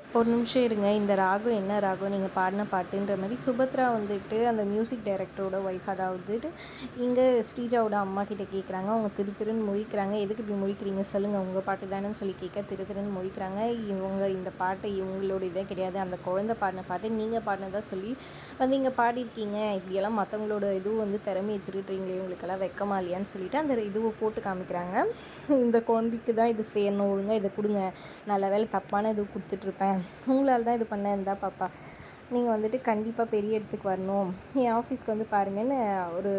ஒரு நிமிஷம் இருங்க. இந்த ராகம் என்ன ராகம் நீங்கள் பாடின பாட்டுன்ற மாதிரி சுபத்ரா வந்துட்டு அந்த மியூசிக் டைரக்டரோட ஒய்ஃப், அதாவது இங்கே ஸ்ரீஜாவோட அம்மா கிட்டே கேட்குறாங்க. அவங்க திரு திருன்னு முழிக்கிறாங்க. எதுக்கு இப்படி முழிக்கிறீங்க சொல்லுங்கள், உங்கள் பாட்டு தானேன்னு சொல்லி கேட்க திரு திருன்னு முழிக்கிறாங்க. இவங்க இந்த பாட்டை இவங்களோட இதே கிடையாது, அந்த குழந்தை பாடின பாட்டு நீங்கள் பாடினதாக சொல்லி வந்து இங்கே பாடியிருக்கீங்க. இப்படியெல்லாம் மற்றவங்களோட இதுவும் வந்து திறமையை திருடுறீங்களே, இவங்களுக்கெல்லாம் வெக்கமா இல்லையான்னு சொல்லிட்டு அந்த இதுவை போட்டு காமிக்கிறாங்க. இந்த குழந்தைக்கு தான் இது செய்யணும், ஒழுங்காக இதை கொடுங்க, நல்ல வேலை தப்பான இது கொடுத்துட்ருப்பேன், உங்களால் தான் இது பண்ண இருந்தா பாப்பா, நீங்கள் வந்துட்டு கண்டிப்பாக பெரிய இடத்துக்கு வரணும், என் ஆஃபீஸ்க்கு வந்து பாருங்கன்னு ஒரு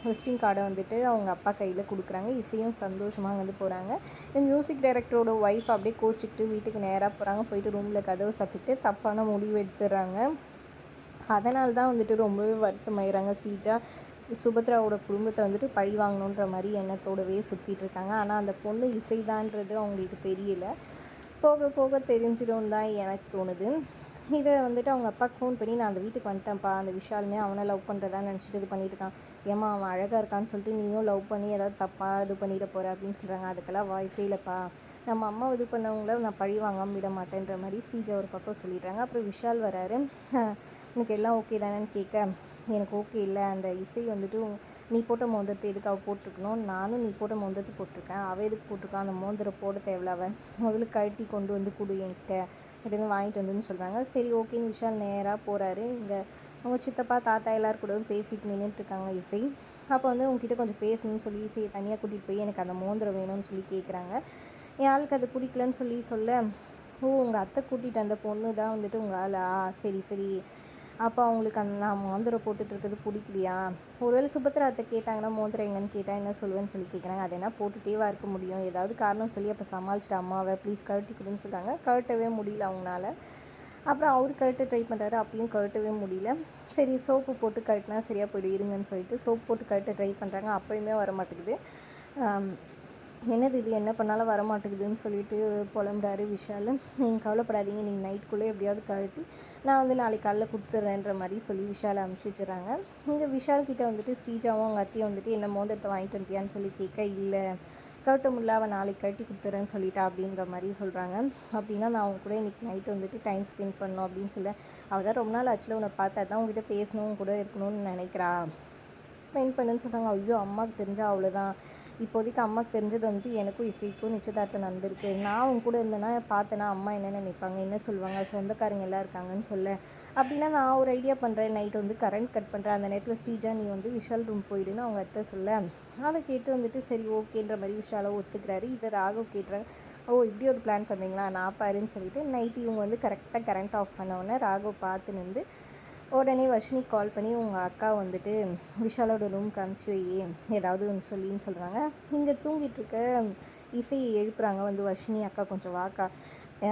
விசிட்டிங் கார்டை வந்துட்டு அவங்க அப்பா கையில் கொடுக்குறாங்க. இசையும் சந்தோஷமாக வந்து போகிறாங்க. இந்த மியூசிக் டைரக்டரோட ஒய்ஃப் அப்படியே கோச்சிக்கிட்டு வீட்டுக்கு நேராக போகிறாங்க. போயிட்டு ரூமில் கதவை சத்திட்டு தப்பான முடிவு எடுத்துடுறாங்க. அதனால தான் வந்துட்டு ரொம்பவே வருத்தமாயிறாங்க ஸ்ரீஜா. சுபத்ராவோட குடும்பத்தை வந்துட்டு பழி வாங்கணுன்ற மாதிரி எண்ணத்தோடவே சுற்றிட்டு இருக்காங்க. ஆனால் அந்த பொண்ணு இசைதான்றது அவங்களுக்கு தெரியல. போக போக தெரிஞ்சிடும் தான் எனக்கு தோணுது. இதை வந்துட்டு அவங்க அப்பாவுக்கு ஃபோன் பண்ணி, நான் அந்த வீட்டுக்கு வந்துட்டேன்ப்பா, அந்த விஷாலுமே அவனை லவ் பண்ணுறதா நினச்சிட்டு இது பண்ணிட்டு இருக்கான், ஏமா அவன் அழகாக இருக்கான்னு சொல்லிட்டு நீயும் லவ் பண்ணி ஏதாவது தப்பாக இது பண்ணிட போகிற அப்படின்னு சொல்கிறாங்க. அதுக்கெல்லாம் வாய்ப்பே இல்லைப்பா, நம்ம அம்மா இது பண்ணவங்கள நான் பழி வாங்காமல் விட மாட்டேன்ற மாதிரி ஸ்ரீஜா ஒரு பக்கம் சொல்லிடுறாங்க. அப்புறம் விஷால் வராரு. உனக்கு எல்லாம் ஓகே தானேன்னு கேட்க, எனக்கு ஓகே இல்லை, அந்த இசை வந்துட்டு நீ போட்ட மோதிரத்தை எதுக்கு அவள் போட்டிருக்கணும், நானும் நீ போட்ட மோதிரத்தை போட்டிருக்கேன், அவள் எதுக்கு போட்டிருக்கான், அந்த மோதிரம் போட தேவையில்ல, அவள் முதல்ல கழட்டி கொண்டு வந்து கொடு என்கிட்ட, கிட்டேருந்து வாங்கிட்டு வந்துன்னு சொல்கிறாங்க. சரி ஓகேன்னு விஷால் நேராக போகிறாரு. இங்கே அவங்க சித்தப்பா தாத்தா எல்லோரும் கூட பேசிட்டு நின்றுட்டுருக்காங்க இசை. அப்போ வந்து உங்ககிட்ட கொஞ்சம் பேசணும்னு சொல்லி இசையை தனியாக கூட்டிகிட்டு போய் எனக்கு அந்த மோதிரம் வேணும்னு சொல்லி கேட்குறாங்க. என் ஆளுக்கு அது பிடிக்கலன்னு சொல்ல, ஓ உங்கள் அத்தை கூட்டிகிட்டு அந்த பொண்ணு தான் வந்துட்டு உங்கள் ஆளா, சரி சரி, அப்போ அவங்களுக்கு அந்த நான் மோதிரம் போட்டுட்ருக்கிறது பிடிக்கலையா, ஒருவேளை சுபத்ரா அத்தை கேட்டாங்கன்னா மோதிரம் எங்கன்னு கேட்டால் என்ன சொல்லுவேன்னு சொல்லி கேட்குறாங்க. அது என்ன போட்டுகிட்டேவா இருக்க முடியும், ஏதாவது காரணம் சொல்லி அப்போ சமாளிச்சிட்டு அம்மாவை ப்ளீஸ் கழட்டி கொடுன்னு சொல்கிறாங்க. கழட்டவே முடியல அவங்களால. அப்புறம் அவர் கழட்ட ட்ரை பண்ணுறாரு, அப்பயும் கழட்டவே முடியல. சரி சோப்பு போட்டு கழட்டினா சரியாக போய்டும் இருங்கன்னு சொல்லிட்டு சோப்பு போட்டு கழட்ட ட்ரை பண்ணுறாங்க. அப்போயுமே வர மாட்டேங்குது. என்னது இது, என்ன பண்ணாலும் வரமாட்டேங்குதுன்னு சொல்லிட்டு புலம்புறாரு விஷால். நீங்கள் கவலைப்படாதீங்க, நீங்கள் நைட்டுக்குள்ளே எப்படியாவது கழட்டி நான் வந்து நாளைக்கு காலைல கொடுத்துட்றேன்ற மாதிரி சொல்லி விஷாலை அனுப்பிச்சி வச்சுறாங்க. இங்கே விஷால்கிட்ட வந்துட்டு ஸ்ரீஜாவும் அவங்க அத்தையும் வந்துட்டு என்ன மோதிரத்தை வாங்கிட்டு வந்துட்டியான்னு சொல்லி கேட்க, இல்லை கழட்ட முடியல, அவன் நாளைக்கு கழட்டி கொடுத்துட்றேன்னு சொல்லிட்டா அப்படின்ற மாதிரி சொல்கிறாங்க. அப்படின்னா நான் அவங்க கூட இன்றைக்கி நைட்டு வந்துட்டு டைம் ஸ்பெண்ட் பண்ணணும் அப்படின்னு சொல்ல, அவள் தான் ரொம்ப நாள் ஆச்சுல உன்னை பார்த்தா தான் உங்ககிட்ட பேசணும் கூட இருக்கணும்னு நினைக்கிறா, ஸ்பெண்ட் பண்ணுன்னு சொல்கிறாங்க. ஐயோ அம்மாவுக்கு தெரிஞ்சால் அவ்வளோதான், இப்போதைக்கு அம்மாவுக்கு தெரிஞ்சது வந்துட்டு எனக்கும் இசைக்கும் நிச்சயதார்த்தம் நடந்திருக்கு, நான் அவங்க கூட இருந்தேன்னா பார்த்தேன்னா அம்மா என்ன நினைப்பாங்க, என்ன சொல்லுவாங்க, சொந்தக்காரங்க எல்லாம் இருக்காங்கன்னு சொல்ல, அப்படின்னா நான் ஒரு ஐடியா பண்ணுறேன், நைட் வந்து கரண்ட் கட் பண்ணுறேன், அந்த நேரத்தில் ஸ்ரீஜா நீ வந்து விஷால் ரூம் போயிடுன்னு அவங்க அத்தை சொல்ல, அதை கேட்டு வந்துட்டு சரி ஓகேன்ற மாதிரி விஷாலை ஒத்துக்கிறாரு. இதை ராகவ் கேட்டுறாங்க. ஓ இப்படி ஒரு பிளான் பண்ணுறீங்களா, நான் பாருன்னு சொல்லிட்டு நைட்டு இவங்க வந்து கரெக்டாக கரண்ட் ஆஃப் பண்ணோன்னே ராகவ் பார்த்து நின்று உடனே வர்ஷினி கால் பண்ணி உங்கள் அக்கா வந்துட்டு விஷாலோட ரூம்க்கு அனுப்பிச்சி வை, ஏதாவது ஒன்று சொல்லின்னு சொல்கிறாங்க. இங்கே தூங்கிட்டுருக்க இசையை எழுப்புறாங்க. வந்து வர்ஷினி அக்கா கொஞ்சம் வாக்கா,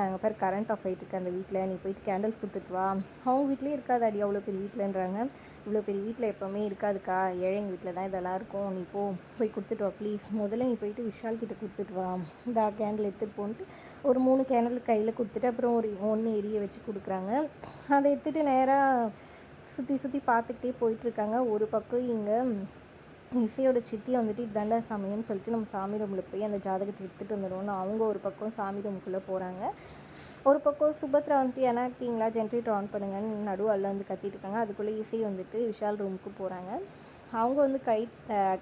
அங்கே பேர் கரண்ட் ஆஃப் ஆகிட்டுருக்கு அந்த வீட்டில், நீ போயிட்டு கேண்டில்ஸ் கொடுத்துட்டு வா, அவங்க வீட்லேயே இருக்காதாடி அவ்வளோ பெரிய வீட்டிலன்றாங்க. இவ்வளோ பெரிய வீட்டில் எப்போவுமே இருக்காதுக்கா, ஏழைங்க வீட்டில் தான் இதெல்லாம் இருக்கும், நீ போய் கொடுத்துட்டு வா ப்ளீஸ், முதல்ல நீ போயிட்டு விஷால் கிட்டே கொடுத்துட்டு வா, இந்த கேண்டில் எடுத்துகிட்டு போன்ட்டு ஒரு 3 கேண்டில் கையில் கொடுத்துட்டு அப்புறம் ஒரு 1 எரிய வச்சு கொடுக்குறாங்க. அதை எடுத்துகிட்டு நேராக சுற்றி சுற்றி பார்த்துக்கிட்டே போயிட்டுருக்காங்க. ஒரு பக்கம் இங்கே இசையோட சித்தி வந்துட்டு இதாண்டா சமயம்னு சொல்லிட்டு நம்ம சாமி ரூமில் போய் அந்த ஜாதகத்தை எடுத்துகிட்டு வந்துடுவோம்னு அவங்க ஒரு பக்கம் சாமி ரூமுக்குள்ளே போகிறாங்க. ஒரு பக்கம் சுபத்ரா வந்துட்டு ஏன்னா இருக்கீங்களா ஜென்ரேட்டர் ஆன் பண்ணுங்கன்னு நடுவில் வந்து கத்திட்டு இருக்காங்க. அதுக்குள்ளே இசை வந்துட்டு விஷால் ரூமுக்கு போகிறாங்க. அவங்க வந்து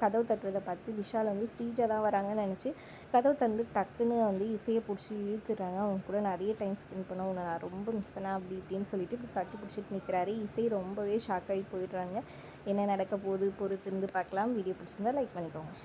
கதவு தட்டுறதை பார்த்து விஷால் வந்து ஸ்ரீஜா தான் வராங்கன்னு நினச்சி கதவு தந்து டக்குன்னு வந்து இசையை பிடிச்சி இழுத்துடுறாங்க. அவங்க கூட நிறைய டைம் ஸ்பெண்ட் பண்ண, உன்னை நான் ரொம்ப மிஸ் பண்ணேன் அப்படி இப்படின்னு சொல்லிட்டு இப்படி கட்டி பிடிச்சிட்டு நிற்கிறாரு. இசை ரொம்பவே ஷாக் ஆகி போயிடுறாங்க. என்ன நடக்க போகுது பொறுத்திருந்து பார்க்கலாம். வீடியோ பிடிச்சிருந்தா லைக் பண்ணிக்கோங்க.